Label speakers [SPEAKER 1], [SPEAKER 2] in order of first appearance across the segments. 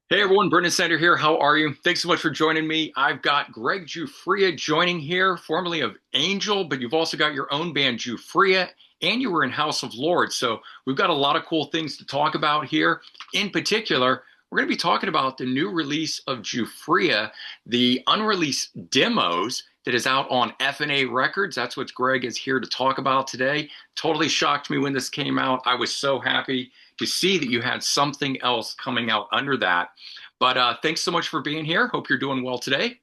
[SPEAKER 1] Hey everyone, Brendan Sander here. How are you? Thanks so much for joining me. I've got Gregg Giuffria joining here, formerly of Angel, but you've also got your own band, Giuffria, and you were in House of Lords. So we've got a lot of cool things to talk about here. In particular, we're going to be talking about the new release of Giuffria, the unreleased demos that is out on F&A Records. That's what Greg is here to talk about today. Totally shocked me when this came out. I was so happy to see that you had something else coming out under that. But thanks so much for being here. Hope you're doing well today.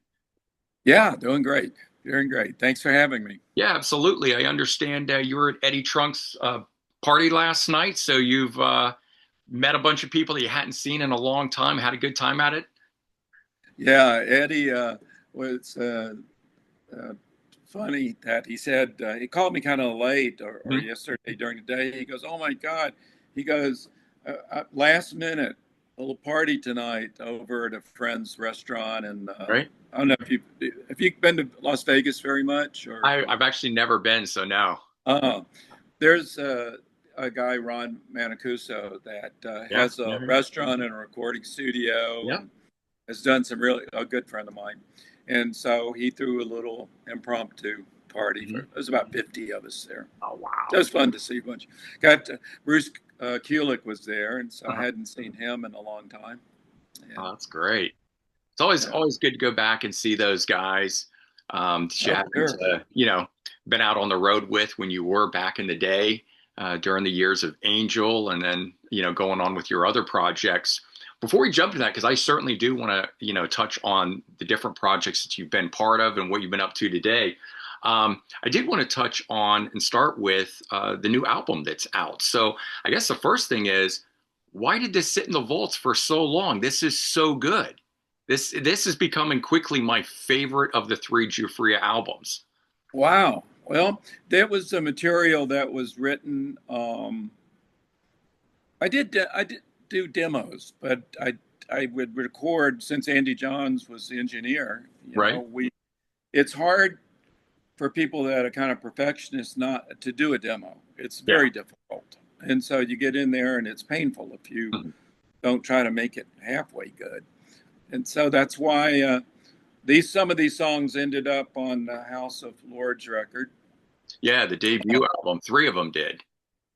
[SPEAKER 2] Yeah, doing great. Doing great. Thanks for having me.
[SPEAKER 1] Yeah, absolutely. I understand you were at Eddie Trunk's party last night, so you've met a bunch of people that you hadn't seen in a long time. Had a good time at it.
[SPEAKER 2] Yeah, Eddie was uh, funny that he said he called me kind of late or
[SPEAKER 1] Mhm.
[SPEAKER 2] yesterday during the day. He goes, "Oh my God!" He goes, "Last minute, a little party tonight over at a friend's restaurant." And
[SPEAKER 1] Right?
[SPEAKER 2] I don't know if you've been to Las Vegas very much or.
[SPEAKER 1] I've actually never been, so no.
[SPEAKER 2] Uh, there's a guy, Ron Manacuso, that
[SPEAKER 1] Yeah,
[SPEAKER 2] has a
[SPEAKER 1] yeah,
[SPEAKER 2] restaurant and a recording studio
[SPEAKER 1] yeah.
[SPEAKER 2] and has done some really a good friend of mine. And so he threw a little impromptu party for
[SPEAKER 1] Mhm.
[SPEAKER 2] there's about 50 of us there.
[SPEAKER 1] Oh
[SPEAKER 2] It
[SPEAKER 1] wow.
[SPEAKER 2] was fun to see a bunch. Got Bruce Kulick was there, and so I
[SPEAKER 1] Uh-huh.
[SPEAKER 2] hadn't seen him in a long time.
[SPEAKER 1] Oh,
[SPEAKER 2] And
[SPEAKER 1] that's great. It's always
[SPEAKER 2] yeah,
[SPEAKER 1] always good to go back and see those guys that you
[SPEAKER 2] oh
[SPEAKER 1] haven't
[SPEAKER 2] sure,
[SPEAKER 1] been out on the road with when you were back in the day during the years of Angel, and then going on with your other projects. Before we jump to that, because I certainly do want to touch on the different projects that you've been part of and what you've been up to today. I did want to touch on and start with the new album that's out. So I guess the first thing is, why did this sit in the vaults for so long? This is so good. This is becoming quickly my favorite of the three Giuffria albums.
[SPEAKER 2] wow. Well, that was the material that was written. I did do demos, but I would record since Andy Johns was the engineer.
[SPEAKER 1] Right?
[SPEAKER 2] We it's hard for people that are kind of perfectionists not to do a demo. It's
[SPEAKER 1] Yeah.
[SPEAKER 2] very difficult, and so you get in there and it's painful if you
[SPEAKER 1] Mhm.
[SPEAKER 2] don't try to make it halfway good. And so that's why these some of these songs ended up on the House of Lords record.
[SPEAKER 1] Yeah, the debut album, three of them did.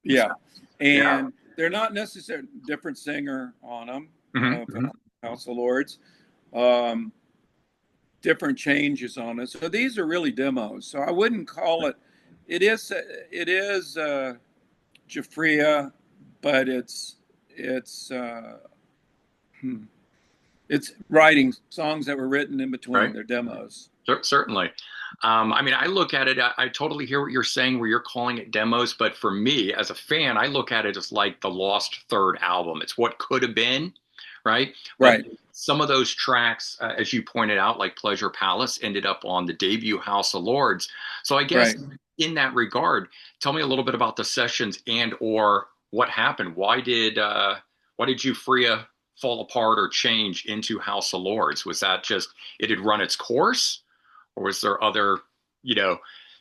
[SPEAKER 1] In
[SPEAKER 2] Yeah,
[SPEAKER 1] fact. Yeah.
[SPEAKER 2] and they're not necessarily different singer on them
[SPEAKER 1] Hmm.
[SPEAKER 2] for House of Lords. Um, different changes on it. So these are really demos. So I wouldn't call it. It is Giuffria, but it's hmm, it's writing songs that were written in between.
[SPEAKER 1] Right.
[SPEAKER 2] They're demos.
[SPEAKER 1] Certainly. I mean, I look at it, I totally hear what you're saying where you're calling it demos, but for me as a fan, I look at it as like the lost third album. It's what could have been, right? Like
[SPEAKER 2] Right.
[SPEAKER 1] some of those tracks, as you pointed out, like Pleasure Palace, ended up on the debut House of Lords. So I guess
[SPEAKER 2] Right.
[SPEAKER 1] in that regard, tell me a little bit about the sessions and or what happened. Why did you Freya fall apart or change into House of Lords? Was that just it had run its course? Or is there other, you know,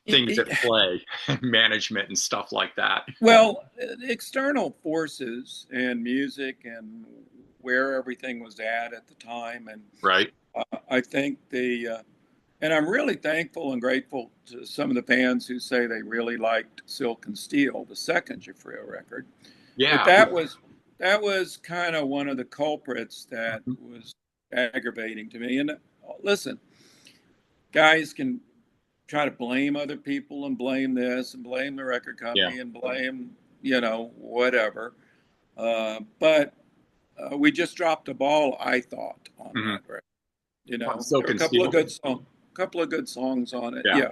[SPEAKER 1] things at play, management and stuff like that?
[SPEAKER 2] Well, external forces and music and where everything was at the time, and
[SPEAKER 1] Right?
[SPEAKER 2] I think and I'm really thankful and grateful to some of the fans who say they really liked Silk and Steel, the second Giuffria record. But
[SPEAKER 1] Yeah.
[SPEAKER 2] that was kind of one of the culprits that
[SPEAKER 1] Mhm.
[SPEAKER 2] was aggravating to me. And listen, guys can try to blame other people and blame this and blame the record
[SPEAKER 1] Yeah.
[SPEAKER 2] company and blame whatever. But we just dropped a ball, I thought, on
[SPEAKER 1] Hmm.
[SPEAKER 2] that record.
[SPEAKER 1] On
[SPEAKER 2] There
[SPEAKER 1] Silk
[SPEAKER 2] were a
[SPEAKER 1] and Steel.
[SPEAKER 2] couple of good songs on it.
[SPEAKER 1] Yeah.
[SPEAKER 2] Yeah,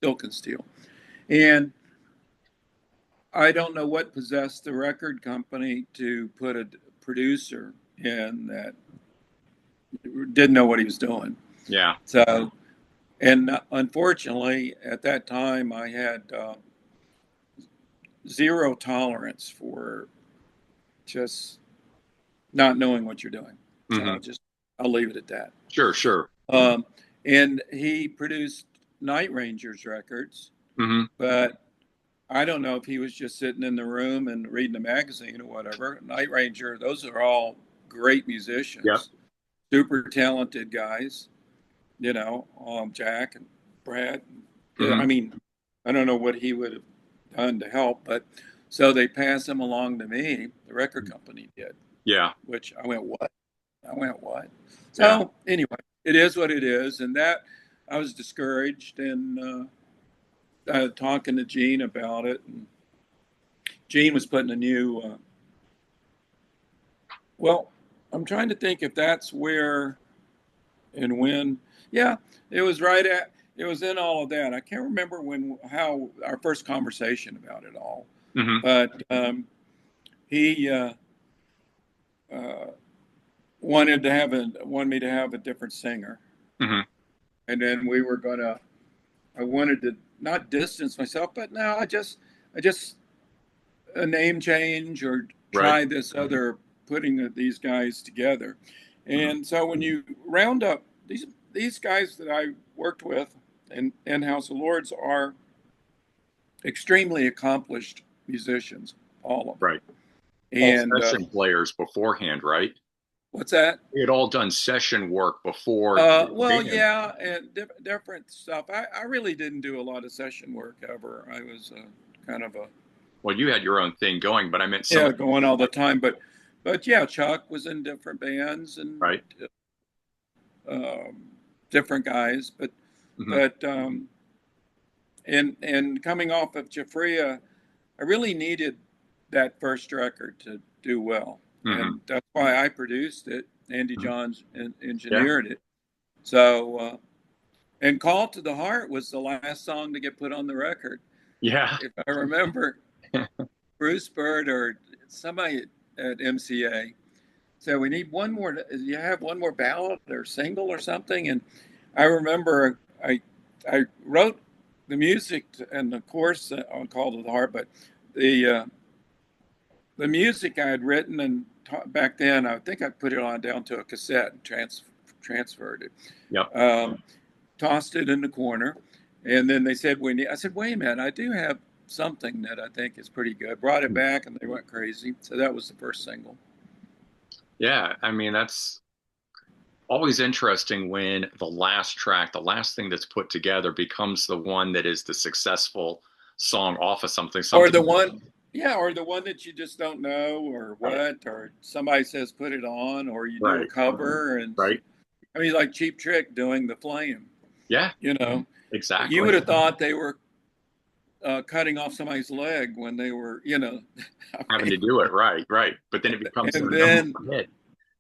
[SPEAKER 2] Silk and Steel. And I don't know what possessed the record company to put a producer in that didn't know what he was doing.
[SPEAKER 1] Yeah.
[SPEAKER 2] So, and unfortunately, at that time, I had zero tolerance for just not knowing what you're doing.
[SPEAKER 1] Hmm.
[SPEAKER 2] I'll leave it at that.
[SPEAKER 1] Sure, sure.
[SPEAKER 2] Um, and he produced Night Rangers records,
[SPEAKER 1] Hmm.
[SPEAKER 2] but I don't know if he was just sitting in the room and reading a magazine or whatever. Night Ranger, those are all great
[SPEAKER 1] Yep.
[SPEAKER 2] musicians, super talented guys, Jack and Brad. Yeah,
[SPEAKER 1] Hmm.
[SPEAKER 2] I mean, I don't know what he would have done to help, but so they passed him along to me. The record company did,
[SPEAKER 1] Yeah.
[SPEAKER 2] which I went, what? I went, what?
[SPEAKER 1] Yeah.
[SPEAKER 2] So anyway, it is what it is, and that I was discouraged and talking to Gene about it. And Gene was putting a new. Well, I'm trying to think if that's where and when. Yeah, it was right at. It was in all of that. I can't remember how our first conversation about it all,
[SPEAKER 1] Hmm.
[SPEAKER 2] but he uh, wanted me to have a different singer,
[SPEAKER 1] Hmm.
[SPEAKER 2] and then we were gonna. I wanted to not distance myself, but no, I just a name change or
[SPEAKER 1] Right.
[SPEAKER 2] try this other putting these guys together.
[SPEAKER 1] Hmm.
[SPEAKER 2] And so when you round up these guys that I worked with in House of Lords are extremely accomplished musicians, all of them.
[SPEAKER 1] Right. All
[SPEAKER 2] And
[SPEAKER 1] session players beforehand, right?
[SPEAKER 2] what's that?
[SPEAKER 1] We had all done session work before the
[SPEAKER 2] Well,
[SPEAKER 1] band.
[SPEAKER 2] yeah, and different stuff. I really didn't do a lot of session work ever. I was kind of a
[SPEAKER 1] Well, you had your own thing going, but I meant some
[SPEAKER 2] yeah
[SPEAKER 1] of
[SPEAKER 2] going all the time. But yeah, Chuck was in different bands and
[SPEAKER 1] right.
[SPEAKER 2] um, different guys. But
[SPEAKER 1] Hmm.
[SPEAKER 2] but and coming off of Giuffria, I really needed that first record to do well,
[SPEAKER 1] Hmm.
[SPEAKER 2] and that's why I produced it. Andy
[SPEAKER 1] Hmm.
[SPEAKER 2] Johns
[SPEAKER 1] Yeah.
[SPEAKER 2] engineered it. So and "Call to the Heart" was the last song to get put on the record,
[SPEAKER 1] Yeah.
[SPEAKER 2] if I remember. Bruce Bird or somebody at MCA said, we need one more. You have one more ballad or single or something? And I remember I wrote the music and the chorus on "Call to the Heart," but the uh, the music I had written and back then, I think I put it on down to a cassette and transferred
[SPEAKER 1] Yep.
[SPEAKER 2] it, tossed it in the corner, and then they said, "We need." I said, "Wait a minute, I do have something that I think is pretty good." Brought it back, and they went crazy. So that was the first single.
[SPEAKER 1] Yeah. I mean, that's always interesting when the last track, the last thing that's put together becomes the one that is the successful song off of something,
[SPEAKER 2] Or the
[SPEAKER 1] something.
[SPEAKER 2] one, yeah, or the one that you just don't know, or
[SPEAKER 1] Right.
[SPEAKER 2] what, or somebody says put it on, or you do a
[SPEAKER 1] Right.
[SPEAKER 2] cover, and
[SPEAKER 1] Right.
[SPEAKER 2] I mean, like Cheap Trick doing the Flame.
[SPEAKER 1] Yeah,
[SPEAKER 2] You know, you
[SPEAKER 1] exactly.
[SPEAKER 2] would have thought they were cutting off somebody's leg when they were, I
[SPEAKER 1] Having
[SPEAKER 2] mean,
[SPEAKER 1] to do it. Right. Right. But then it becomes
[SPEAKER 2] and
[SPEAKER 1] their number one hit.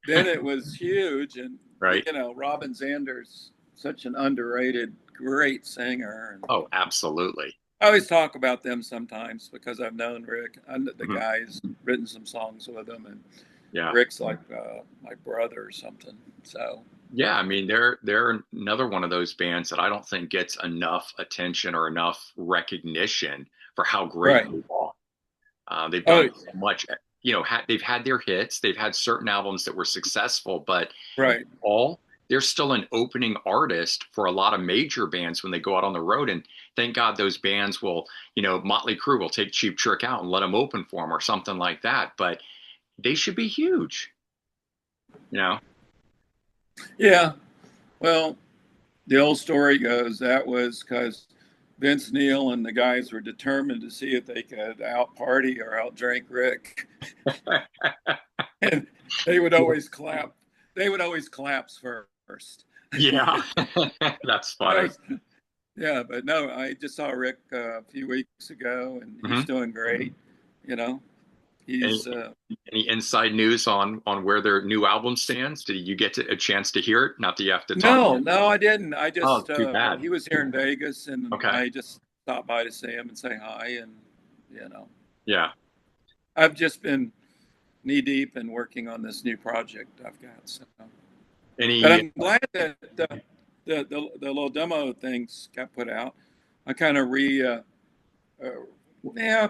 [SPEAKER 2] then it was huge, and
[SPEAKER 1] Right.
[SPEAKER 2] Robin Zander's such an underrated, great singer, and
[SPEAKER 1] Oh, absolutely.
[SPEAKER 2] I always talk about them sometimes because I've known Rick and the
[SPEAKER 1] Mhm.
[SPEAKER 2] guys, written some songs with them, and
[SPEAKER 1] Yeah.
[SPEAKER 2] Rick's like my brother or something. So
[SPEAKER 1] Yeah, I mean they're another one of those bands that I don't think gets enough attention or enough recognition for how great
[SPEAKER 2] right,
[SPEAKER 1] they are. They've
[SPEAKER 2] oh
[SPEAKER 1] done so much. They've had their hits. They've had certain albums that were successful, but
[SPEAKER 2] right,
[SPEAKER 1] all they're still an opening artist for a lot of major bands when they go out on the road. And thank God those bands will, Motley Crue will take Cheap Trick out and let them open for them or something like that. But they should be huge, you know.
[SPEAKER 2] yeah. Well, the old story goes that was because Vince Neil and the guys were determined to see if they could out party or out drink Rick, and they would always clap. They would always claps first.
[SPEAKER 1] Yeah, that's
[SPEAKER 2] That
[SPEAKER 1] funny.
[SPEAKER 2] was, yeah, but no, I just saw Rick a few weeks ago, and he's
[SPEAKER 1] Hmm.
[SPEAKER 2] doing great. You know,
[SPEAKER 1] Any,
[SPEAKER 2] he's
[SPEAKER 1] any inside news on where their new album stands? Did you get a chance to hear it? Not that you have to talk.
[SPEAKER 2] no, I didn't. I
[SPEAKER 1] Oh,
[SPEAKER 2] just
[SPEAKER 1] too bad.
[SPEAKER 2] he was here in Vegas, and
[SPEAKER 1] Okay.
[SPEAKER 2] I just stopped by to see him and say hi, and you know,
[SPEAKER 1] Yeah.
[SPEAKER 2] I've just been knee deep in working on this new project I've got. So, but
[SPEAKER 1] Any?
[SPEAKER 2] I'm glad that the little demo things got put out. I kind of uh, yeah,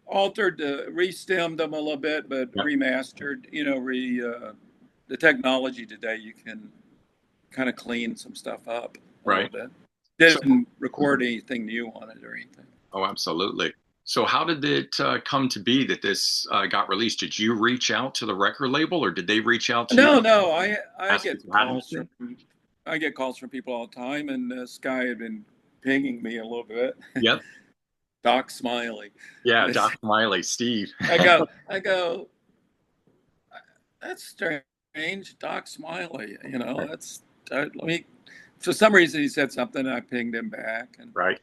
[SPEAKER 2] altered, re-stemmed them a little bit, but
[SPEAKER 1] Yeah,
[SPEAKER 2] remastered. The technology today, you can kind of clean some stuff up a little
[SPEAKER 1] right.
[SPEAKER 2] bit.
[SPEAKER 1] So,
[SPEAKER 2] Didn't record anything new on it or anything.
[SPEAKER 1] oh, absolutely. So how did it come to be that this got released? Did you reach out to the record label, or did they reach out to you,
[SPEAKER 2] No, no, I
[SPEAKER 1] ask if
[SPEAKER 2] get
[SPEAKER 1] you had
[SPEAKER 2] calls
[SPEAKER 1] anything?
[SPEAKER 2] from people all the time, and this guy had been pinging me a little bit.
[SPEAKER 1] Yep.
[SPEAKER 2] Doc Smiley.
[SPEAKER 1] Yeah,
[SPEAKER 2] It's,
[SPEAKER 1] Doc Smiley, Steve.
[SPEAKER 2] I go, that's strange, Doc Smiley. That's let me. For some reason, he said something, and I pinged him back, and
[SPEAKER 1] Right.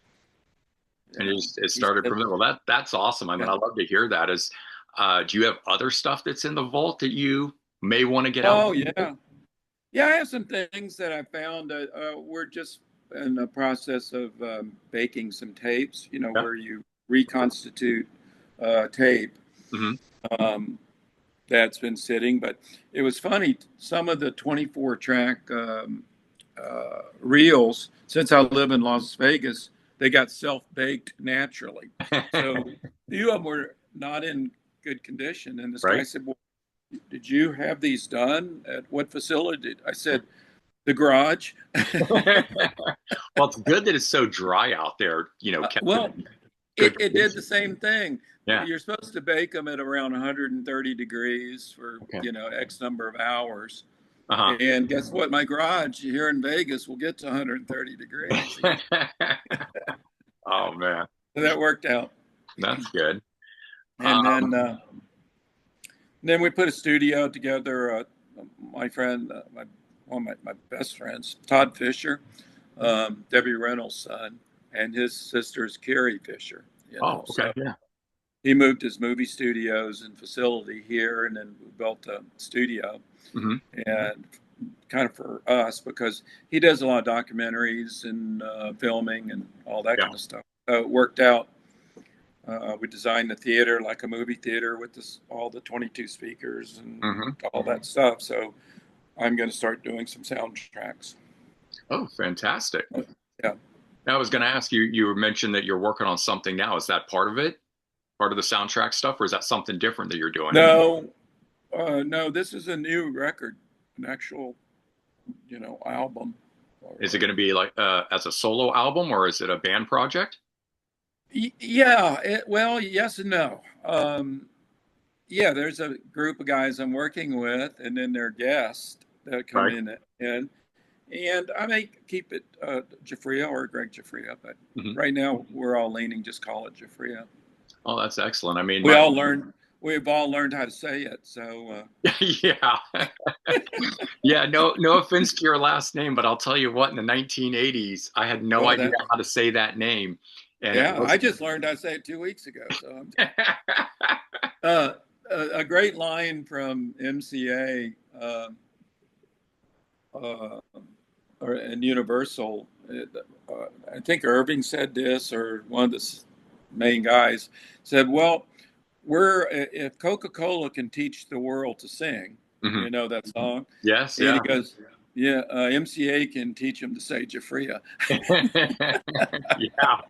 [SPEAKER 1] And it
[SPEAKER 2] he
[SPEAKER 1] started
[SPEAKER 2] said,
[SPEAKER 1] from there. Well, that's awesome. I mean,
[SPEAKER 2] yeah.
[SPEAKER 1] I love to hear that. Do you have other stuff that's in the vault that you may want to get out?
[SPEAKER 2] Oh yeah, yeah. I have some things that I found. We're just in the process of baking some tapes.
[SPEAKER 1] Yeah.
[SPEAKER 2] Where you reconstitute tape.
[SPEAKER 1] Hmm.
[SPEAKER 2] Um, that's been sitting. But it was funny. Some of the 24 track reels, since I live in Las Vegas, they got self baked naturally. So a few of them were not in good condition. And this guy
[SPEAKER 1] Right.
[SPEAKER 2] said, "Well, did you have these done at what facility?" I said, "The garage."
[SPEAKER 1] Well, it's good that it's so dry out there, kept
[SPEAKER 2] Well,
[SPEAKER 1] in good
[SPEAKER 2] it did the
[SPEAKER 1] condition.
[SPEAKER 2] same thing.
[SPEAKER 1] Yeah.
[SPEAKER 2] You're supposed to bake them at around 130 degrees for,
[SPEAKER 1] Okay.
[SPEAKER 2] X number of hours.
[SPEAKER 1] Uh-huh.
[SPEAKER 2] And guess what? My garage here in Vegas will get to 130 degrees.
[SPEAKER 1] Oh man,
[SPEAKER 2] So that worked out.
[SPEAKER 1] that's good.
[SPEAKER 2] And
[SPEAKER 1] Um,
[SPEAKER 2] then we put a studio together. My friend, one of my best friends, Todd Fisher, Debbie Reynolds' son, and his sister is Carrie Fisher.
[SPEAKER 1] oh, okay,
[SPEAKER 2] So
[SPEAKER 1] yeah.
[SPEAKER 2] he moved his movie studios and facility here, and then we built a studio.
[SPEAKER 1] Hmm.
[SPEAKER 2] And kind of for us because he does a lot of documentaries and filming and all that
[SPEAKER 1] Yeah.
[SPEAKER 2] kind of stuff. So it worked out. We designed the theater like a movie theater with all the 22 speakers and
[SPEAKER 1] Hmm.
[SPEAKER 2] all that stuff. So I'm going to start doing some soundtracks.
[SPEAKER 1] Oh, fantastic.
[SPEAKER 2] Yeah.
[SPEAKER 1] I was going to ask you, you mentioned that you're working on something now. Is that part of it? Part of the soundtrack stuff, or is that something different that you're doing?
[SPEAKER 2] No, no, this is a new record, an actual, album.
[SPEAKER 1] Is it going to be like as a solo album, or is it a band project?
[SPEAKER 2] Yeah, well, yes and no. Yeah, there's a group of guys I'm working with, and then their guests that come
[SPEAKER 1] Right.
[SPEAKER 2] in, and I may keep it Giuffria or Gregg Giuffria, but
[SPEAKER 1] Hmm.
[SPEAKER 2] right now we're all leaning just call it Giuffria.
[SPEAKER 1] Oh, that's excellent. I mean,
[SPEAKER 2] We all learned, we've all learned how to say it, so
[SPEAKER 1] yeah, yeah. No offense to your last name, but I'll tell you what. In the 1980s, I had no
[SPEAKER 2] well
[SPEAKER 1] idea
[SPEAKER 2] that
[SPEAKER 1] how to say that name, and it
[SPEAKER 2] yeah, I
[SPEAKER 1] wasn't.
[SPEAKER 2] just learned how to say it 2 weeks ago. So uh, a great line from MCA. Uh, and Universal. I think Irving said this, or one of the main guys said, "Well, we're if Coca-Cola can teach the world to sing,
[SPEAKER 1] Hmm.
[SPEAKER 2] that song,"
[SPEAKER 1] Yes,
[SPEAKER 2] and he
[SPEAKER 1] yeah.
[SPEAKER 2] goes, "Yeah, MCA can teach them to say Jafria."
[SPEAKER 1] Yeah,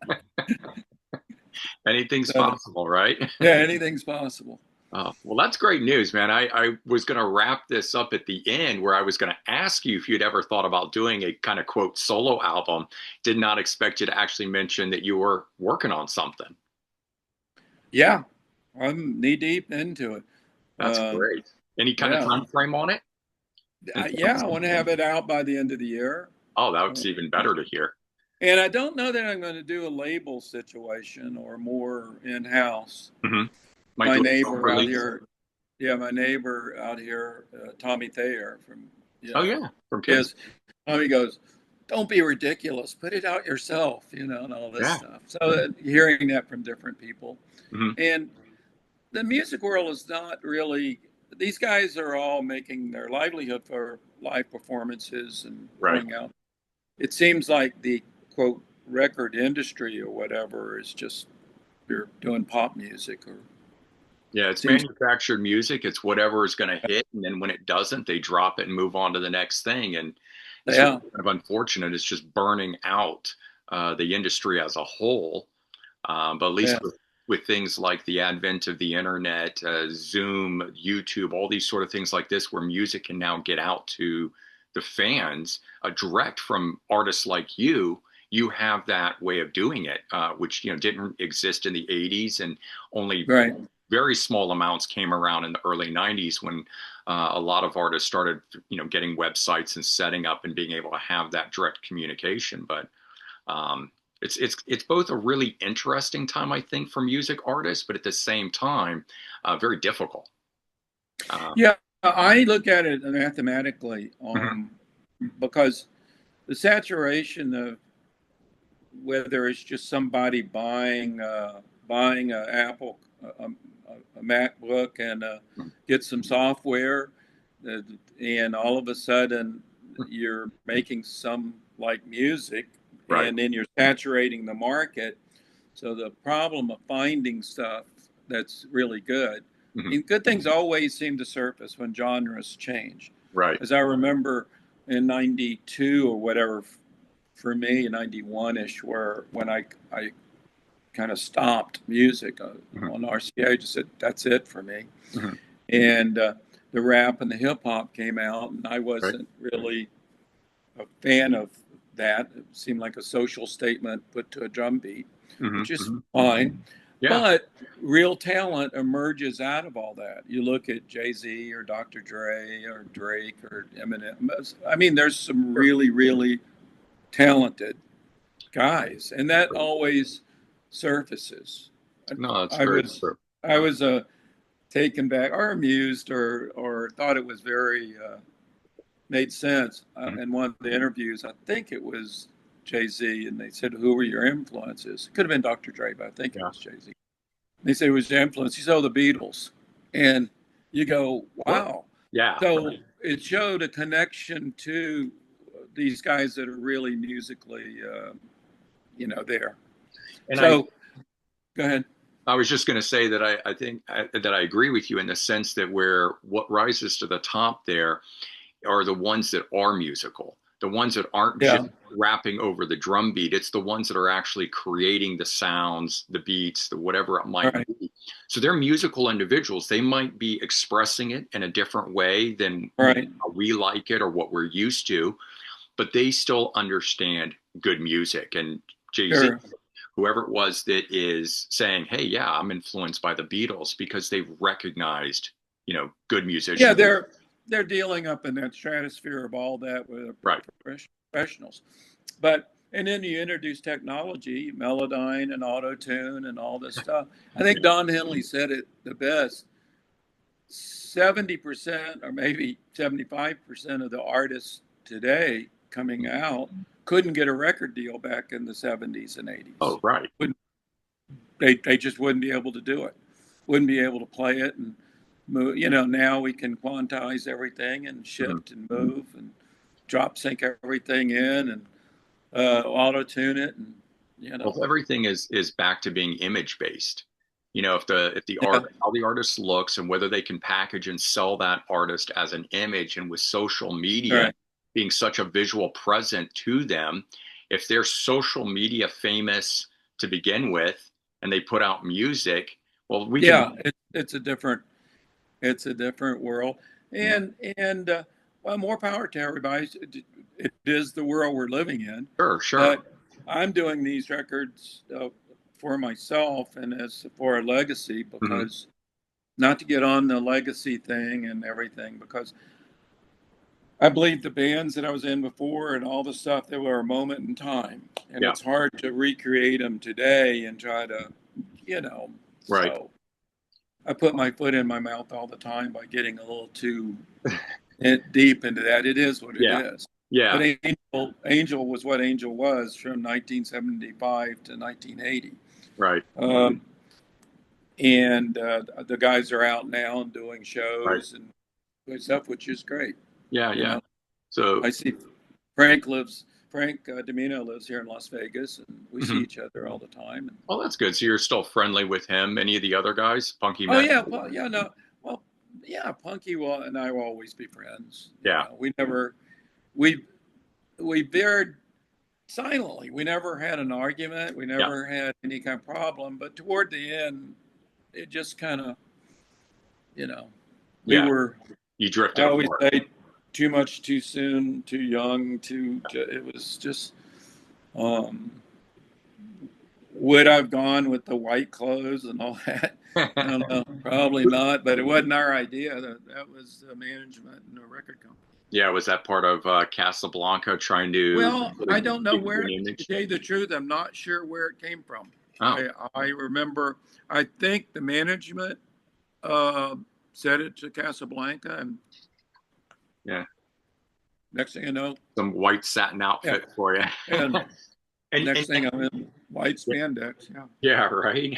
[SPEAKER 1] anything's
[SPEAKER 2] So
[SPEAKER 1] possible, right?
[SPEAKER 2] yeah, anything's possible.
[SPEAKER 1] Oh, well, that's great news, man. I was going to wrap this up at the end where I was going to ask you if you'd ever thought about doing a kind of quote solo album. Did not expect you to actually mention that you were working on something.
[SPEAKER 2] Yeah, I'm knee deep into it.
[SPEAKER 1] That's
[SPEAKER 2] Um,
[SPEAKER 1] great. Any kind of
[SPEAKER 2] yeah,
[SPEAKER 1] time frame on it in
[SPEAKER 2] yeah,
[SPEAKER 1] terms
[SPEAKER 2] I
[SPEAKER 1] of,
[SPEAKER 2] want to have it out by the end of the year.
[SPEAKER 1] oh,
[SPEAKER 2] Uh,
[SPEAKER 1] that's even better to hear.
[SPEAKER 2] And I don't know that I'm going to do a label situation or more in house.
[SPEAKER 1] Hmm. Might
[SPEAKER 2] My
[SPEAKER 1] do a
[SPEAKER 2] neighbor out
[SPEAKER 1] release.
[SPEAKER 2] here, yeah, my neighbor out here, Tommy Thayer from,
[SPEAKER 1] Oh, yeah, from Kids.
[SPEAKER 2] his, Tommy goes, "Don't be ridiculous. Put it out yourself," and all this
[SPEAKER 1] Yeah.
[SPEAKER 2] stuff. So hearing that from different people.
[SPEAKER 1] Hmm.
[SPEAKER 2] And the music world is not really, these guys are all making their livelihood for live performances and
[SPEAKER 1] Right.
[SPEAKER 2] going out. It seems like the quote record industry or whatever is just you're doing pop music or
[SPEAKER 1] Yeah, it's
[SPEAKER 2] seems
[SPEAKER 1] manufactured music. It's whatever is going to hit, and then when it doesn't, they drop it and move on to the next thing. And it's really
[SPEAKER 2] yeah,
[SPEAKER 1] kind of unfortunate. It's just burning out the industry as a whole. But at
[SPEAKER 2] yeah,
[SPEAKER 1] least with things like the advent of the internet, Zoom, YouTube, all these sort of things like this, where music can now get out to the fans direct from artists like you, you have that way of doing it, which didn't exist in the '80s, and only
[SPEAKER 2] Right.
[SPEAKER 1] very small amounts came around in the early '90s when a lot of artists started, getting websites and setting up and being able to have that direct communication. But it's both a really interesting time, I think, for music artists, but at the same time, very difficult.
[SPEAKER 2] Yeah, I look at it mathematically,
[SPEAKER 1] Mhm.
[SPEAKER 2] because the saturation of whether it's just somebody buying a Apple a MacBook and get some software, uh, and all of a sudden you're making some like music,
[SPEAKER 1] Right.
[SPEAKER 2] and then you're saturating the market. So the problem of finding stuff that's really good. I
[SPEAKER 1] Mhm.
[SPEAKER 2] mean, good things always seem to surface when genres change.
[SPEAKER 1] Right.
[SPEAKER 2] As I remember in '92 or whatever, for me, '91 ish, where when I kind of stopped music
[SPEAKER 1] Mhm.
[SPEAKER 2] on RCA, just said, that's it for me.
[SPEAKER 1] Mhm.
[SPEAKER 2] And the rap and the hip hop came out, and I
[SPEAKER 1] Right.
[SPEAKER 2] wasn't really a fan of that. It seemed like a social statement put to a drum beat,
[SPEAKER 1] Mhm.
[SPEAKER 2] which is
[SPEAKER 1] Mhm.
[SPEAKER 2] fine.
[SPEAKER 1] Yeah.
[SPEAKER 2] But real talent emerges out of all that. You look at Jay-Z or Dr. Dre or Drake or Eminem. I mean, there's some
[SPEAKER 1] Sure.
[SPEAKER 2] really, really talented guys, and that always surfaces.
[SPEAKER 1] No, that's
[SPEAKER 2] I
[SPEAKER 1] very
[SPEAKER 2] was
[SPEAKER 1] true.
[SPEAKER 2] I was taken back or amused or thought it was very made sense.
[SPEAKER 1] Mhm.
[SPEAKER 2] In one of the interviews, I think it was Jay Z, and they said, "Who were your influences?" It could have been Dr. Dre, but I think it
[SPEAKER 1] Yeah.
[SPEAKER 2] was Jay Z. They said it was your influence. He said, "Oh, the Beatles," and you go,
[SPEAKER 1] Well,
[SPEAKER 2] "Wow!"
[SPEAKER 1] yeah.
[SPEAKER 2] So it showed a connection to these guys that are really musically, there.
[SPEAKER 1] And
[SPEAKER 2] So go ahead.
[SPEAKER 1] I was just going to say that I think that I agree with you in the sense that where what rises to the top there are the ones that are musical, the ones that aren't
[SPEAKER 2] Yeah.
[SPEAKER 1] just rapping over the drum beat. It's the ones that are actually creating the sounds, the beats, the whatever it
[SPEAKER 2] All
[SPEAKER 1] might
[SPEAKER 2] right.
[SPEAKER 1] be. So they're musical individuals. They might be expressing it in a different way than
[SPEAKER 2] All right.
[SPEAKER 1] how we like it or what we're used to, but they still understand good music. And Jay-Z,
[SPEAKER 2] Sure.
[SPEAKER 1] whoever it was that is saying, "Hey, yeah, I'm influenced by the Beatles," because they've recognized, good
[SPEAKER 2] Yeah,
[SPEAKER 1] musicians.
[SPEAKER 2] they're dealing up in that stratosphere of all that with
[SPEAKER 1] Right.
[SPEAKER 2] professionals. But and then you introduce technology, Melodyne and auto tune and all this stuff. I think
[SPEAKER 1] Yeah.
[SPEAKER 2] Don Henley said it the best. 70% or maybe 75% of the artists today coming out couldn't get a record deal back in the '70s and '80s.
[SPEAKER 1] Oh, right.
[SPEAKER 2] They just wouldn't be able to do it, wouldn't be able to play it and move. Now we can quantize everything and
[SPEAKER 1] Mhm.
[SPEAKER 2] shift and move and drop sync everything in and auto tune it, and
[SPEAKER 1] Well, everything is back to being image based. If the
[SPEAKER 2] yeah,
[SPEAKER 1] art how the artist looks and whether they can package and sell that artist as an image, and with social
[SPEAKER 2] all
[SPEAKER 1] media
[SPEAKER 2] right,
[SPEAKER 1] being such a visual present to them, if they're social media famous to begin with and they put out music, well, we can.
[SPEAKER 2] yeah, it's a different world,
[SPEAKER 1] Yeah.
[SPEAKER 2] and well, more power to everybody. It is the world we're living in,
[SPEAKER 1] Sure, sure.
[SPEAKER 2] but I'm doing these records for myself and as for a legacy,
[SPEAKER 1] Hmm.
[SPEAKER 2] because not to get on the legacy thing and everything, because I believe the bands that I was in before and all the stuff, they were a moment in time, and
[SPEAKER 1] Yeah.
[SPEAKER 2] it's hard to recreate them today and try to, you know.
[SPEAKER 1] Right.
[SPEAKER 2] So I put my foot in my mouth all the time by getting a little too deep into that. It is what it
[SPEAKER 1] Yeah.
[SPEAKER 2] is. But
[SPEAKER 1] Yeah.
[SPEAKER 2] Angel was what Angel was from 1975 to 1980.
[SPEAKER 1] Right.
[SPEAKER 2] And the guys are out now and doing
[SPEAKER 1] Right.
[SPEAKER 2] shows and doing stuff, which is great.
[SPEAKER 1] Yeah.
[SPEAKER 2] You
[SPEAKER 1] Yeah.
[SPEAKER 2] know,
[SPEAKER 1] So.
[SPEAKER 2] I see Frank Domino lives here in Las Vegas, and we see
[SPEAKER 1] Mhm.
[SPEAKER 2] each other all the time. And,
[SPEAKER 1] Well, that's good. So you're still friendly with him. Any of the other guys, Funky
[SPEAKER 2] oh
[SPEAKER 1] Man?
[SPEAKER 2] yeah, well, yeah, no, well, yeah, Punky will and I will always be friends.
[SPEAKER 1] Yeah.
[SPEAKER 2] We never we we veered silently. We never had an argument. We
[SPEAKER 1] Yeah.
[SPEAKER 2] never had any kind of problem. But toward the end, it just kind of, you know, we
[SPEAKER 1] Yeah.
[SPEAKER 2] were.
[SPEAKER 1] You
[SPEAKER 2] I
[SPEAKER 1] drifted
[SPEAKER 2] always
[SPEAKER 1] apart.
[SPEAKER 2] say, too much, too soon, too young, too. It was just Um, would I've gone with the white clothes and all that? I don't know. Probably not, but it wasn't our idea. That was the management and the record company.
[SPEAKER 1] Yeah, was that part of Casablanca trying to
[SPEAKER 2] Well, I don't know
[SPEAKER 1] give you
[SPEAKER 2] where,
[SPEAKER 1] an
[SPEAKER 2] to
[SPEAKER 1] image?
[SPEAKER 2] tell you the truth, I'm not sure where it came from.
[SPEAKER 1] Oh,
[SPEAKER 2] I remember, I think the management uh, said it to Casablanca, and
[SPEAKER 1] yeah,
[SPEAKER 2] next thing you know,
[SPEAKER 1] some white satin
[SPEAKER 2] yeah,
[SPEAKER 1] outfit for you.
[SPEAKER 2] and
[SPEAKER 1] and
[SPEAKER 2] next thing I'm in white spandex. Yeah,
[SPEAKER 1] yeah, right.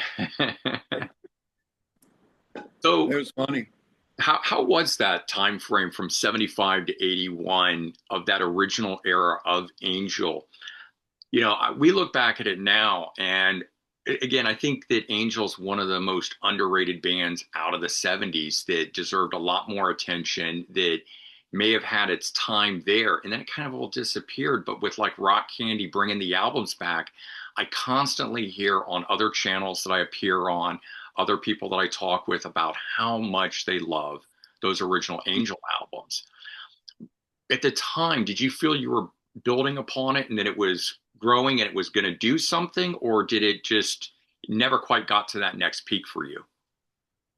[SPEAKER 1] So
[SPEAKER 2] it was funny.
[SPEAKER 1] how was that time frame from 75 to 81 of that original era of Angel? You know, we look back at it now, and again, I think that Angel's one of the most underrated bands out of the 70s that deserved a lot more attention, that may have had its time there, and then it kind of all disappeared. But with like Rock Candy bringing the albums back, I constantly hear on other channels that I appear on, other people that I talk with about how much they love those original Angel albums. At the time, did you feel you were building upon it and that it was growing and it was going to do something, or did it just never quite got to that next peak for you?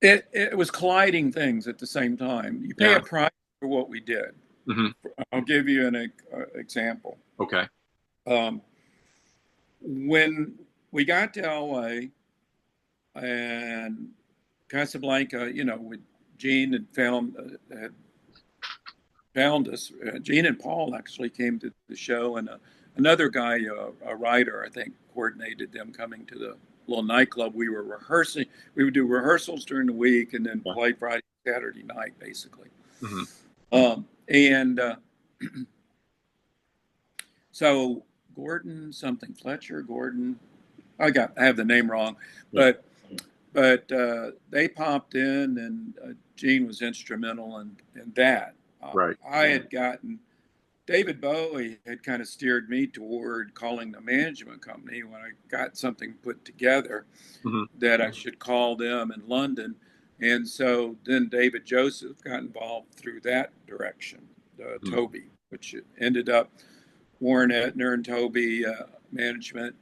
[SPEAKER 2] It was colliding things at the same time. You pay
[SPEAKER 1] Yeah.
[SPEAKER 2] a price for what we did.
[SPEAKER 1] Hmm.
[SPEAKER 2] I'll give you an example.
[SPEAKER 1] Okay.
[SPEAKER 2] Um, when we got to LA and Casablanca, you know, Gene had found us. Gene and Paul actually came to the show, and another guy, a writer, I think, coordinated them coming to the little nightclub. We were rehearsing. We would do rehearsals during the week and then
[SPEAKER 1] Yeah.
[SPEAKER 2] play Friday, Saturday night, basically.
[SPEAKER 1] Hmm.
[SPEAKER 2] And so Gordon, something Fletcher, Gordon, I have the name wrong,
[SPEAKER 1] Yeah.
[SPEAKER 2] but they popped in, and Gene was instrumental in that.
[SPEAKER 1] Right.
[SPEAKER 2] I had gotten David Bowie had kind of steered me toward calling the management company when I got something put together
[SPEAKER 1] Hmm.
[SPEAKER 2] that I should call them in London. And so then David Joseph got involved through that direction,
[SPEAKER 1] Hmm.
[SPEAKER 2] Toby, which ended up Warren Ettner and Toby management.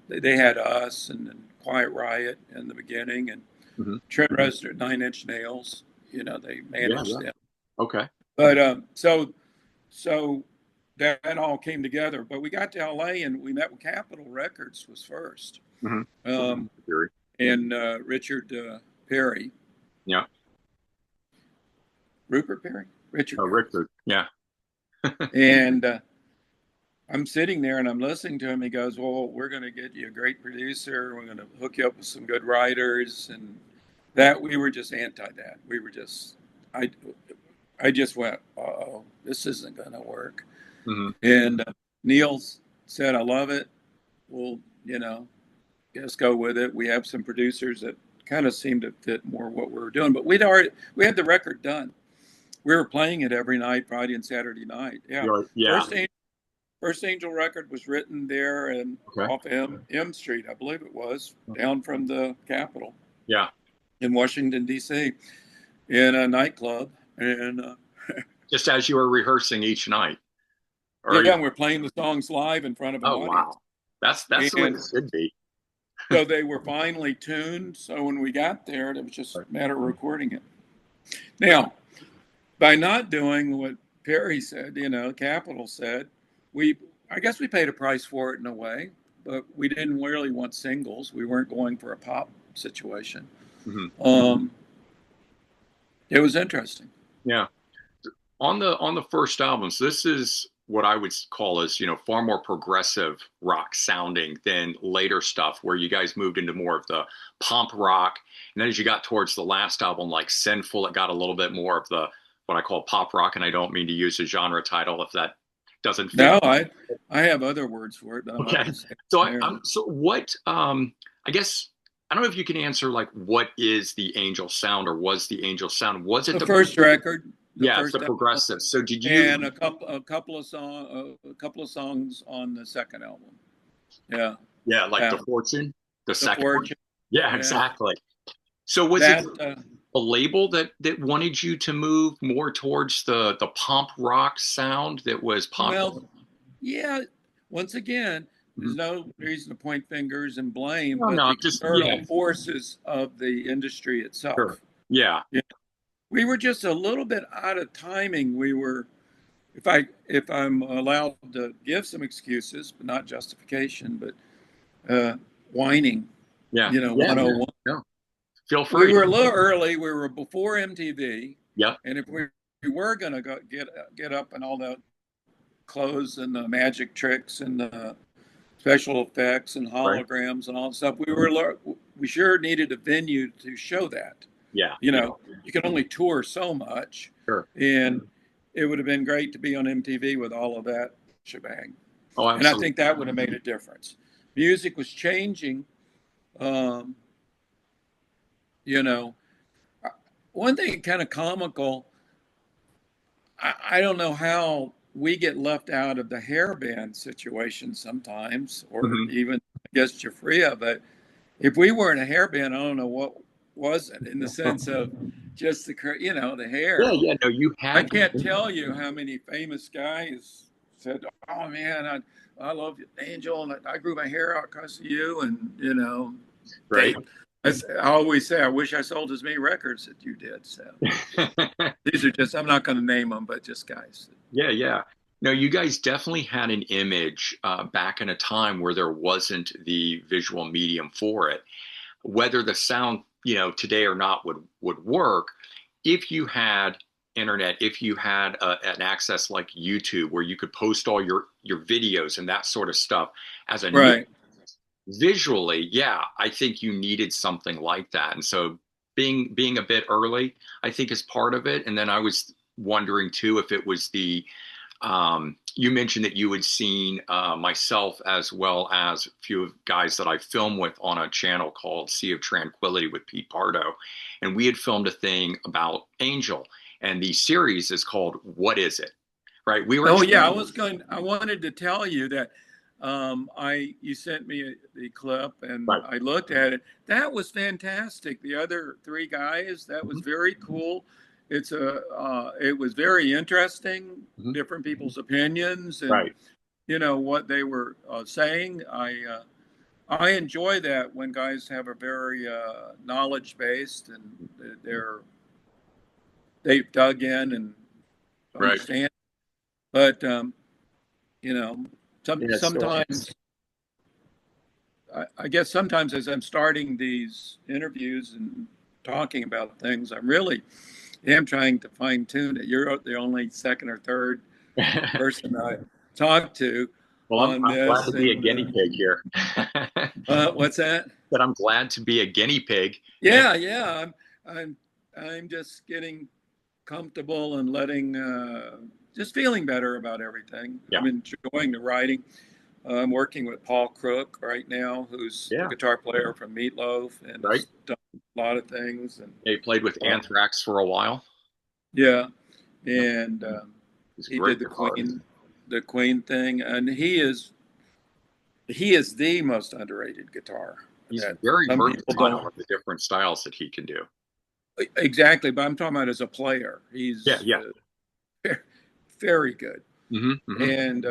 [SPEAKER 2] They had us and then Quiet Riot in the beginning, and
[SPEAKER 1] Hmm.
[SPEAKER 2] Trent Reznor, Nine Inch Nails. You know, they
[SPEAKER 1] Yeah.
[SPEAKER 2] managed
[SPEAKER 1] Yeah.
[SPEAKER 2] them.
[SPEAKER 1] Okay.
[SPEAKER 2] But so that all came together. But we got to LA and we met with Capitol Records was first,
[SPEAKER 1] Hmm.
[SPEAKER 2] um, and Richard Perry,
[SPEAKER 1] Yeah.
[SPEAKER 2] Rupert Perry, Richard
[SPEAKER 1] Oh,
[SPEAKER 2] Perry,
[SPEAKER 1] Richard. Yeah.
[SPEAKER 2] and I'm sitting there and I'm listening to him. He goes, "Well, we're going to get you a great producer. We're going to hook you up with some good writers." And that we were just anti that. We were just, I, I just went, "Oh, this isn't going to work."
[SPEAKER 1] Hmm.
[SPEAKER 2] And Neil said, "I love it. We'll, you know, just go with it." We have some producers that kind of seemed to fit more what we were doing, but we had the record done. We were playing it every night, Friday and Saturday night. Yeah,
[SPEAKER 1] You're, yeah.
[SPEAKER 2] first First Angel record was written there and
[SPEAKER 1] Okay.
[SPEAKER 2] off M Street, I believe it was, down from the Capitol
[SPEAKER 1] Yeah.
[SPEAKER 2] in Washington D.C. in a nightclub, and
[SPEAKER 1] Just as you were rehearsing each night, or
[SPEAKER 2] yeah, and we're playing the songs live in front of an
[SPEAKER 1] oh
[SPEAKER 2] audience.
[SPEAKER 1] wow, that's the way
[SPEAKER 2] And
[SPEAKER 1] it should be.
[SPEAKER 2] so they were finally tuned. So when we got there, it was just a matter of recording it. Now, by not doing what Perry said, you know, Capitol said, I guess we paid a price for it in a way, but we didn't really want singles. We weren't going for a pop situation.
[SPEAKER 1] Hmm.
[SPEAKER 2] Um, it was interesting.
[SPEAKER 1] Yeah. On the first album, so this is what I would call as, you know, far more progressive rock sounding than later stuff where you guys moved into more of the pop rock. And then as you got towards the last album, like Sinful, it got a little bit more of the what I call pop rock. And I don't mean to use a genre title if that doesn't fit.
[SPEAKER 2] No, I have other words for it, but I'm not
[SPEAKER 1] Okay.
[SPEAKER 2] going to say it
[SPEAKER 1] So
[SPEAKER 2] there.
[SPEAKER 1] so what I guess I don't know if you can answer like what is the Angel sound or was the Angel sound? Was it
[SPEAKER 2] The first record, the
[SPEAKER 1] yeah, it's
[SPEAKER 2] first
[SPEAKER 1] the
[SPEAKER 2] album,
[SPEAKER 1] progressive. So did you
[SPEAKER 2] and a couple of songs on the second album. Yeah,
[SPEAKER 1] yeah, like
[SPEAKER 2] yeah.
[SPEAKER 1] the Fortune, the
[SPEAKER 2] The
[SPEAKER 1] second one?
[SPEAKER 2] Fortune.
[SPEAKER 1] Yeah,
[SPEAKER 2] Yeah,
[SPEAKER 1] exactly. So was it
[SPEAKER 2] that.
[SPEAKER 1] a label that wanted you to move more towards the pop rock sound that was popular?
[SPEAKER 2] Well, yeah. once again, there's no reason to point fingers and blame,
[SPEAKER 1] No,
[SPEAKER 2] but
[SPEAKER 1] no,
[SPEAKER 2] the
[SPEAKER 1] just
[SPEAKER 2] external forces of the industry
[SPEAKER 1] sure.
[SPEAKER 2] itself.
[SPEAKER 1] Yeah.
[SPEAKER 2] Yeah. We were just a little bit out of timing. We were, if I'm allowed to give some excuses, but not justification, but whining,
[SPEAKER 1] Yeah. Yeah. Yeah.
[SPEAKER 2] 101.
[SPEAKER 1] No, feel
[SPEAKER 2] We
[SPEAKER 1] free.
[SPEAKER 2] were a little early. We were before MTV,
[SPEAKER 1] Yep.
[SPEAKER 2] and if we were going to get up and all the clothes and the magic tricks and the special effects and
[SPEAKER 1] Right.
[SPEAKER 2] holograms and all that stuff, we sure needed a venue to show that.
[SPEAKER 1] Yeah.
[SPEAKER 2] You
[SPEAKER 1] Yeah.
[SPEAKER 2] know, you can only tour so much,
[SPEAKER 1] Sure.
[SPEAKER 2] and it would have been great to be on MTV with all of that shebang.
[SPEAKER 1] Oh,
[SPEAKER 2] And I
[SPEAKER 1] absolutely.
[SPEAKER 2] think that would have made a difference. Music was changing. Um, you know, one thing kind of comical. I don't know how we get left out of the hair band situation sometimes, or
[SPEAKER 1] Hmm.
[SPEAKER 2] even I guess Giuffria. But if we weren't a hair band, I don't know what wasn't in the sense of just the
[SPEAKER 1] Yeah.
[SPEAKER 2] hair.
[SPEAKER 1] Yeah. No, you
[SPEAKER 2] I
[SPEAKER 1] had
[SPEAKER 2] can't
[SPEAKER 1] to.
[SPEAKER 2] tell you how many famous guys said, "Oh man, I love you, Angel, and I grew my hair out because of you." And
[SPEAKER 1] Right.
[SPEAKER 2] damn, I always say, I wish I sold as many records as you did. So these are just, I'm not going to name them, but just guys.
[SPEAKER 1] Yeah, yeah. No, you guys definitely had an image back in a time where there wasn't the visual medium for it. Whether the sound, today or not would work if you had internet, if you had an access like YouTube where you could post all your videos and that sort of stuff as a new
[SPEAKER 2] Right.
[SPEAKER 1] visually, yeah, I think you needed something like that. And so being a bit early, I think is part of it. And then I was wondering too if it was you mentioned that you had seen myself as well as a few of guys that I film with on a channel called Sea of Tranquility with Pete Pardo. And we had filmed a thing about Angel. And the series is called What Is It? Right? We were
[SPEAKER 2] Oh yeah,
[SPEAKER 1] trying.
[SPEAKER 2] I wanted to tell you that you sent me the clip and
[SPEAKER 1] Right.
[SPEAKER 2] I looked at it. That was fantastic. The other three guys, that was
[SPEAKER 1] Mhm.
[SPEAKER 2] very cool. It was very interesting,
[SPEAKER 1] Mhm.
[SPEAKER 2] different people's opinions and
[SPEAKER 1] Right.
[SPEAKER 2] what they were saying. I enjoy that when guys have a very knowledge based and they're they've dug in and
[SPEAKER 1] Right.
[SPEAKER 2] understand. But you know,
[SPEAKER 1] Yeah, it's so
[SPEAKER 2] sometimes I guess sometimes as I'm starting these interviews and talking about things, I'm really am trying to fine tune it. You're the only second or third person I talk to
[SPEAKER 1] well, I'm
[SPEAKER 2] on
[SPEAKER 1] I'm glad
[SPEAKER 2] this,
[SPEAKER 1] to be a
[SPEAKER 2] and
[SPEAKER 1] guinea pig here.
[SPEAKER 2] what's that?
[SPEAKER 1] But I'm glad to be a guinea pig. And
[SPEAKER 2] Yeah, yeah. I'm I'm just getting comfortable and letting just feeling better about everything.
[SPEAKER 1] yeah,
[SPEAKER 2] I'm enjoying the writing. I'm working with Paul Crook right now, who's the
[SPEAKER 1] yeah,
[SPEAKER 2] guitar player from Meatloaf and
[SPEAKER 1] right.
[SPEAKER 2] has done a lot of things. And
[SPEAKER 1] They played with
[SPEAKER 2] uh,
[SPEAKER 1] Anthrax for a while.
[SPEAKER 2] yeah,
[SPEAKER 1] Yep.
[SPEAKER 2] and
[SPEAKER 1] He's a
[SPEAKER 2] he
[SPEAKER 1] great
[SPEAKER 2] did
[SPEAKER 1] guitarist.
[SPEAKER 2] The Queen thing, and he is the most underrated guitar
[SPEAKER 1] He's
[SPEAKER 2] that
[SPEAKER 1] very
[SPEAKER 2] some people
[SPEAKER 1] versatile
[SPEAKER 2] don't
[SPEAKER 1] with the different styles that he can do.
[SPEAKER 2] exactly. But I'm talking about as a player,
[SPEAKER 1] Yeah,
[SPEAKER 2] he's
[SPEAKER 1] yeah.
[SPEAKER 2] very good
[SPEAKER 1] Hmm. Hmm.
[SPEAKER 2] and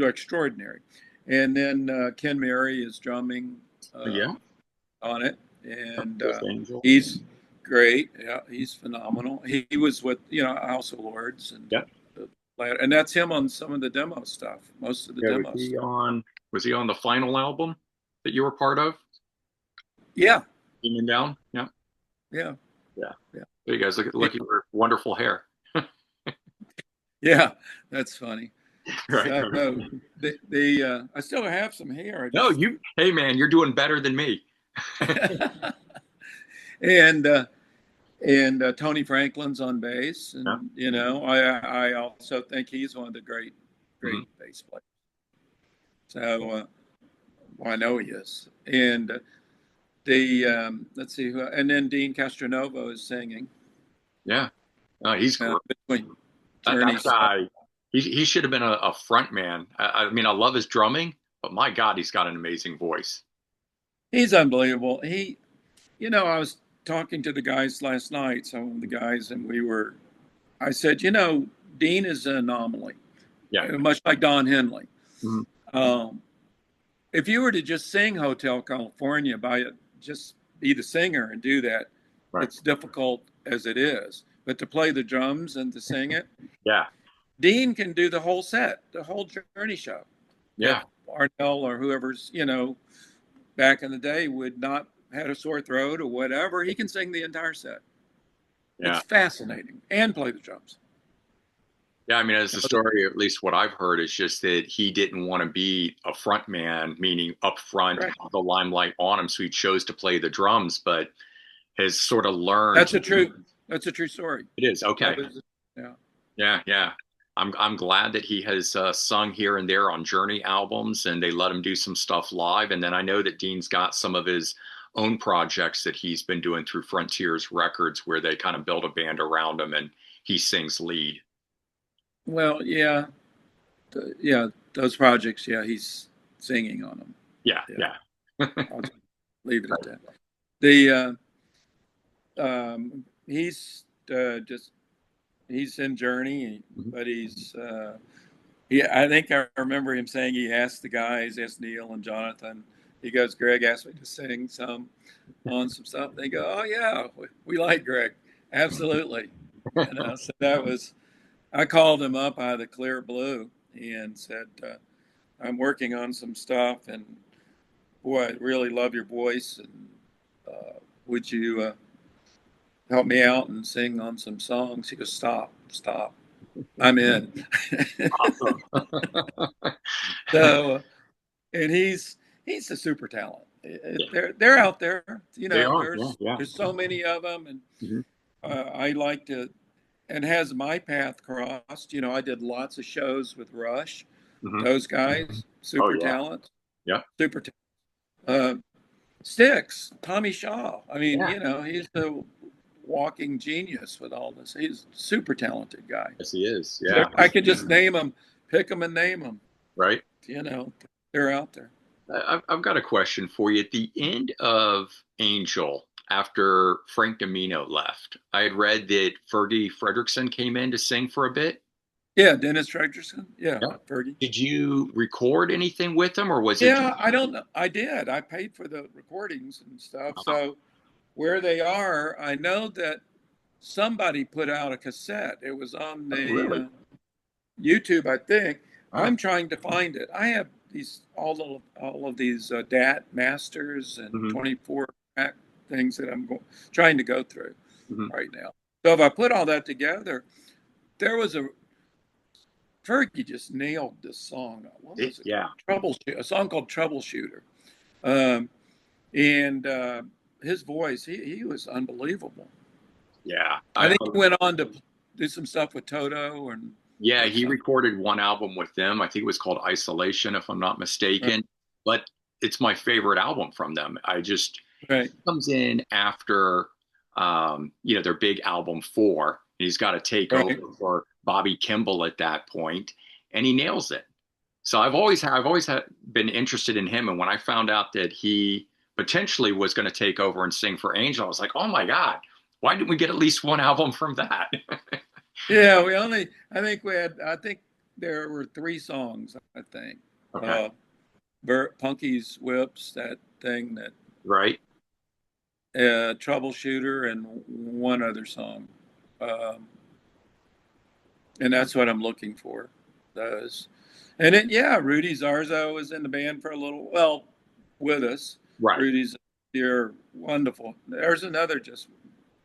[SPEAKER 2] extraordinary. And then Ken Mary is drumming
[SPEAKER 1] Yeah.
[SPEAKER 2] on it, and
[SPEAKER 1] With Angel.
[SPEAKER 2] he's great. Yeah, he's phenomenal. He was with House of Lords,
[SPEAKER 1] Yeah.
[SPEAKER 2] and that's him on some of the demo stuff, most of the
[SPEAKER 1] Yeah.
[SPEAKER 2] demo stuff.
[SPEAKER 1] Was he on the final album that you were part of?
[SPEAKER 2] Yeah,
[SPEAKER 1] Demon Down? Yeah.
[SPEAKER 2] yeah,
[SPEAKER 1] Yeah.
[SPEAKER 2] yeah,
[SPEAKER 1] There you guys look at your wonderful hair.
[SPEAKER 2] yeah. That's funny.
[SPEAKER 1] Right.
[SPEAKER 2] So the I still have some hair. I
[SPEAKER 1] No,
[SPEAKER 2] just
[SPEAKER 1] hey man, you're doing better than me.
[SPEAKER 2] and Tony Franklin's on bass,
[SPEAKER 1] Yeah.
[SPEAKER 2] and I also think he's one of the
[SPEAKER 1] Hmm.
[SPEAKER 2] great bass players. So well, I know he is. And the let's see who, and then Dean Castronovo is singing
[SPEAKER 1] Yeah. No, he's great.
[SPEAKER 2] between
[SPEAKER 1] That
[SPEAKER 2] Journey's.
[SPEAKER 1] guy, he should have been a front man. I mean, I love his drumming, but my God, he's got an amazing voice.
[SPEAKER 2] He's unbelievable. I was talking to the guys last night, some of the guys, and I said, Dean is an anomaly,
[SPEAKER 1] Yeah.
[SPEAKER 2] much like Don Henley.
[SPEAKER 1] Mhm.
[SPEAKER 2] Um, if you were to just sing Hotel California by it, just be the singer and do that,
[SPEAKER 1] Right.
[SPEAKER 2] it's difficult as it is. But to play the drums and to sing it,
[SPEAKER 1] Yeah.
[SPEAKER 2] Dean can do the whole set, the whole Journey show. If
[SPEAKER 1] Yeah.
[SPEAKER 2] Arnell or whoever's, back in the day would not had a sore throat or whatever, he can sing the entire set.
[SPEAKER 1] Yeah.
[SPEAKER 2] It's fascinating and play the drums.
[SPEAKER 1] Yeah, I mean, as the story, at least what I've heard, is just that he didn't want to be a front man, meaning up front,
[SPEAKER 2] Right.
[SPEAKER 1] have the limelight on him, so he chose to play the drums, but has sort of learned.
[SPEAKER 2] That's a true story.
[SPEAKER 1] It is okay.
[SPEAKER 2] Yeah.
[SPEAKER 1] Yeah, yeah. I'm glad that he has sung here and there on Journey albums, and they let him do some stuff live. And then I know that Dean's got some of his own projects that he's been doing through Frontiers Records, where they kind of build a band around him and he sings lead.
[SPEAKER 2] Well, yeah, yeah, those projects. Yeah, he's singing on them.
[SPEAKER 1] Yeah,
[SPEAKER 2] Yeah,
[SPEAKER 1] yeah.
[SPEAKER 2] I'll just leave it at
[SPEAKER 1] Right.
[SPEAKER 2] that. He's just he's in Journey,
[SPEAKER 1] Mhm.
[SPEAKER 2] but I think I remember him saying he asked the guys, asked Neil and Jonathan. He goes, Greg asked me to sing some on some stuff. They go, oh yeah, we like Greg, absolutely. So that was. I called him up out of the clear blue and said, I'm working on some stuff, and boy, I really love your voice, and would you help me out and sing on some songs? He goes, stop, I'm in.
[SPEAKER 1] Awesome.
[SPEAKER 2] So, and he's a super talent.
[SPEAKER 1] Yeah,
[SPEAKER 2] They're out there,
[SPEAKER 1] they are. Yeah,
[SPEAKER 2] There's
[SPEAKER 1] yeah.
[SPEAKER 2] there's so many of them, and
[SPEAKER 1] Mhm.
[SPEAKER 2] I like to, and has my path crossed. I did lots of shows with Rush.
[SPEAKER 1] Mhm.
[SPEAKER 2] Those guys,
[SPEAKER 1] Oh
[SPEAKER 2] super
[SPEAKER 1] yeah,
[SPEAKER 2] talent,
[SPEAKER 1] yeah,
[SPEAKER 2] super talent. Uh, Sticks, Tommy Shaw. I mean,
[SPEAKER 1] yeah.
[SPEAKER 2] he's the walking genius with all this. He's a super talented guy.
[SPEAKER 1] Yes, he is.
[SPEAKER 2] So
[SPEAKER 1] Yeah,
[SPEAKER 2] I could just name them, pick them and name them.
[SPEAKER 1] right.
[SPEAKER 2] You know, they're out there.
[SPEAKER 1] I've got a question for you. At the end of Angel, after Frank Domino left, I had read that Fergie Frederickson came in to sing for a bit.
[SPEAKER 2] Yeah, Dennis Fredrickson. Yeah,
[SPEAKER 1] Yeah.
[SPEAKER 2] Fergie.
[SPEAKER 1] Did you record anything with him, or was it just?
[SPEAKER 2] Yeah, I don't know. I did. I paid for the recordings and stuff.
[SPEAKER 1] Oh,
[SPEAKER 2] So where they are, I know that somebody put out a cassette. It was on
[SPEAKER 1] oh,
[SPEAKER 2] the
[SPEAKER 1] really?
[SPEAKER 2] YouTube, I think.
[SPEAKER 1] Oh,
[SPEAKER 2] I'm trying to find it. I have these all of these DAT masters and
[SPEAKER 1] hmm
[SPEAKER 2] 24 track things that trying to go through
[SPEAKER 1] hmm
[SPEAKER 2] right now. So if I put all that together, there was a Fergie just nailed this song. What was it
[SPEAKER 1] Yeah,
[SPEAKER 2] called? Troubleshoot. A song called Troubleshooter. Um, and his voice, he was unbelievable.
[SPEAKER 1] yeah.
[SPEAKER 2] I think he went on to do some stuff with Toto and
[SPEAKER 1] Yeah,
[SPEAKER 2] or
[SPEAKER 1] he
[SPEAKER 2] something.
[SPEAKER 1] recorded one album with them. I think it was called Isolation, if I'm not
[SPEAKER 2] Right.
[SPEAKER 1] mistaken. But it's my favorite album from them. I just
[SPEAKER 2] Right.
[SPEAKER 1] comes in after their big album four. He's got to take over
[SPEAKER 2] Right.
[SPEAKER 1] for Bobby Kimball at that point, and he nails it. So been interested in him, and when I found out that he potentially was going to take over and sing for Angel, I was like, oh my god, why didn't we get at least one album from that?
[SPEAKER 2] Yeah, I think there were three songs, I think.
[SPEAKER 1] Okay,
[SPEAKER 2] Uh, Punky's Whips, that thing, that
[SPEAKER 1] right.
[SPEAKER 2] Troubleshooter, and one other song. Um, and that's what I'm looking for. Those. And then, yeah, Rudy Zarzo was in the band for a little, well, with us.
[SPEAKER 1] Right.
[SPEAKER 2] Rudy's here, wonderful. There's another just,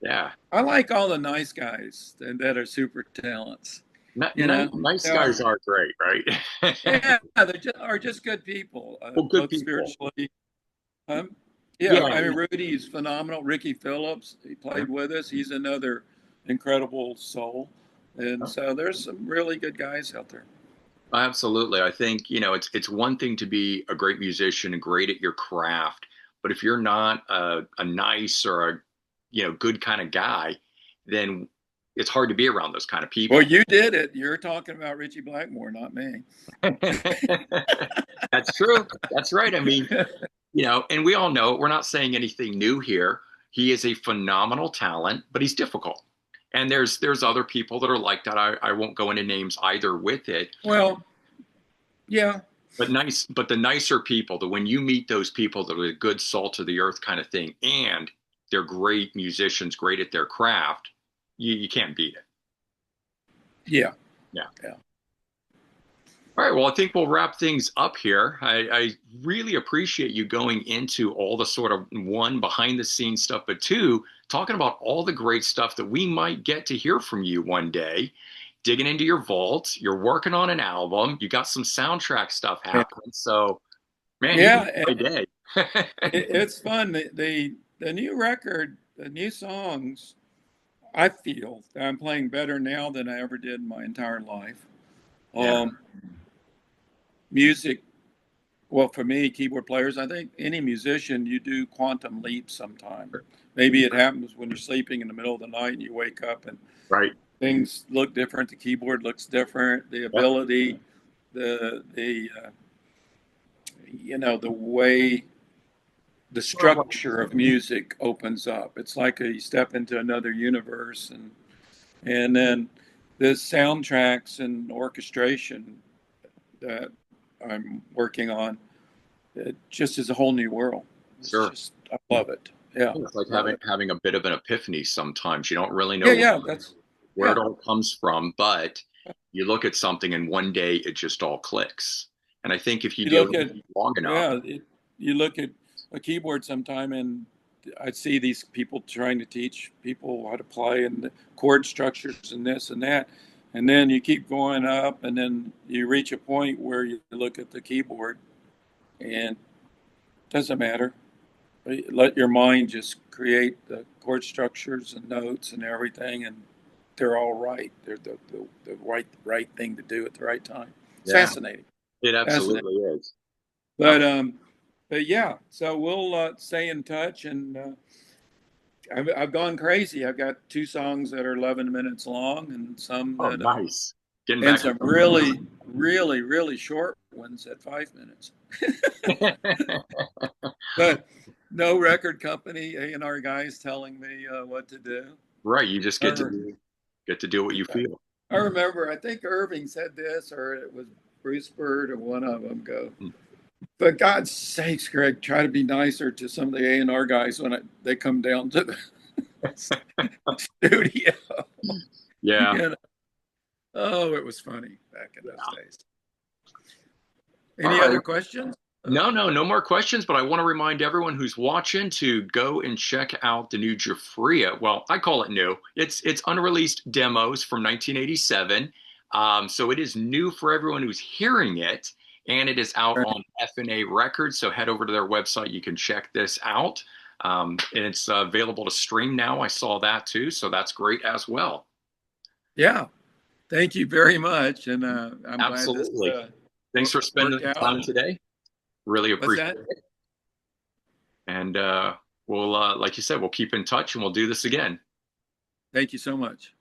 [SPEAKER 1] Yeah.
[SPEAKER 2] I like all the nice guys that are super talents, you know?
[SPEAKER 1] Nice
[SPEAKER 2] They are.
[SPEAKER 1] guys are great, right?
[SPEAKER 2] Yeah, are just good people,
[SPEAKER 1] Well, good
[SPEAKER 2] both
[SPEAKER 1] people.
[SPEAKER 2] spiritually. Yeah,
[SPEAKER 1] Yeah.
[SPEAKER 2] I mean, Rudy's phenomenal. Ricky Phillips, he played with us. He's another incredible soul. And so there's some really good guys out there.
[SPEAKER 1] Absolutely. I think, it's one thing to be a great musician and great at your craft, but if you're not a nice or good kind of guy, then it's hard to be around those kind of
[SPEAKER 2] Well,
[SPEAKER 1] people.
[SPEAKER 2] you did it. You're talking about Richie Blackmore, not me.
[SPEAKER 1] That's true. That's right. I mean, and we all know we're not saying anything new here. He is a phenomenal talent, but he's difficult. And there's other people that are like that. I won't go into names either with it.
[SPEAKER 2] Well, yeah.
[SPEAKER 1] But nice, but the nicer people, the when you meet those people that are a good salt of the earth kind of thing, and they're great musicians, great at their craft, you can't beat it.
[SPEAKER 2] Yeah,
[SPEAKER 1] Yeah.
[SPEAKER 2] yeah,
[SPEAKER 1] All right. Well, I think we'll wrap things up here. I really appreciate you going into all the sort of one behind the scenes stuff, but two, talking about all the great stuff that we might get to hear from you one day, digging into your vault. You're working on an album. You got some soundtrack stuff
[SPEAKER 2] yeah.
[SPEAKER 1] happening. So, man, you
[SPEAKER 2] Yeah,
[SPEAKER 1] make my day.
[SPEAKER 2] it's fun. The new record, the new songs. I feel that I'm playing better now than I ever did in my entire life.
[SPEAKER 1] Yeah.
[SPEAKER 2] Um, music, well, for me, keyboard players, I think any musician, you do quantum leaps sometime. Maybe it happens when you're sleeping in the middle of the night and you wake up and
[SPEAKER 1] Right.
[SPEAKER 2] things look different. The keyboard looks different. The
[SPEAKER 1] Yep.
[SPEAKER 2] ability, the way the
[SPEAKER 1] Sort of like,
[SPEAKER 2] structure of music opens up. It's like you step into another universe, and then the soundtracks and orchestration that I'm working on, it just is a whole new world. It's
[SPEAKER 1] sure.
[SPEAKER 2] just I love it. Yeah,
[SPEAKER 1] It's like
[SPEAKER 2] love it.
[SPEAKER 1] having a bit of an epiphany sometimes. You don't really
[SPEAKER 2] Yeah,
[SPEAKER 1] know
[SPEAKER 2] yeah, that's
[SPEAKER 1] where it
[SPEAKER 2] yeah.
[SPEAKER 1] all comes from, but you look at something and one day it just all clicks. And I think if you
[SPEAKER 2] You
[SPEAKER 1] do
[SPEAKER 2] look at
[SPEAKER 1] it long enough,
[SPEAKER 2] yeah, you look at a keyboard sometime, and I see these people trying to teach people how to play and the chord structures and this and that, and then you keep going up, and then you reach a point where you look at the keyboard, and it doesn't matter. Let your mind just create the chord structures and notes and everything, and they're all right. They're the right thing to do at the right time. It's
[SPEAKER 1] yeah,
[SPEAKER 2] fascinating,
[SPEAKER 1] it
[SPEAKER 2] fascinating.
[SPEAKER 1] absolutely is. Uh,
[SPEAKER 2] But yeah, so we'll stay in touch, and I've gone crazy. I've got two songs that are 11 minutes long, and some
[SPEAKER 1] oh,
[SPEAKER 2] that
[SPEAKER 1] nice. Getting
[SPEAKER 2] and
[SPEAKER 1] back to
[SPEAKER 2] some
[SPEAKER 1] some of
[SPEAKER 2] really short ones at 5 minutes.
[SPEAKER 1] that.
[SPEAKER 2] But no record company, A&R guys telling me what to do.
[SPEAKER 1] Right, you just
[SPEAKER 2] I, re-
[SPEAKER 1] get to do what you feel.
[SPEAKER 2] I remember, I think Irving said this, or it was Bruce Bird, or one of them go. For God's sakes, Greg, try to be nicer to some of the A&R guys when they come down to the studio.
[SPEAKER 1] Yeah.
[SPEAKER 2] You know? Oh, it was funny back in those
[SPEAKER 1] Yeah.
[SPEAKER 2] days.
[SPEAKER 1] All
[SPEAKER 2] Any
[SPEAKER 1] right.
[SPEAKER 2] other questions?
[SPEAKER 1] No more questions, but I want to remind everyone who's watching to go and check out the new Giuffria. Well, I call it new. It's unreleased demos from 1987. So it is new for everyone who's hearing it, and it is out on F&A Records. So head over to their website. You can check this out. And it's available to stream now. I saw that too. So that's great as well.
[SPEAKER 2] Yeah. Thank you very much. And I'm glad this
[SPEAKER 1] Absolutely. Thanks for spending
[SPEAKER 2] worked
[SPEAKER 1] the
[SPEAKER 2] out.
[SPEAKER 1] time today. Really
[SPEAKER 2] What's
[SPEAKER 1] appreciate
[SPEAKER 2] that?
[SPEAKER 1] it. And we'll, like you said, we'll keep in touch and we'll do this again.
[SPEAKER 2] Thank you so much.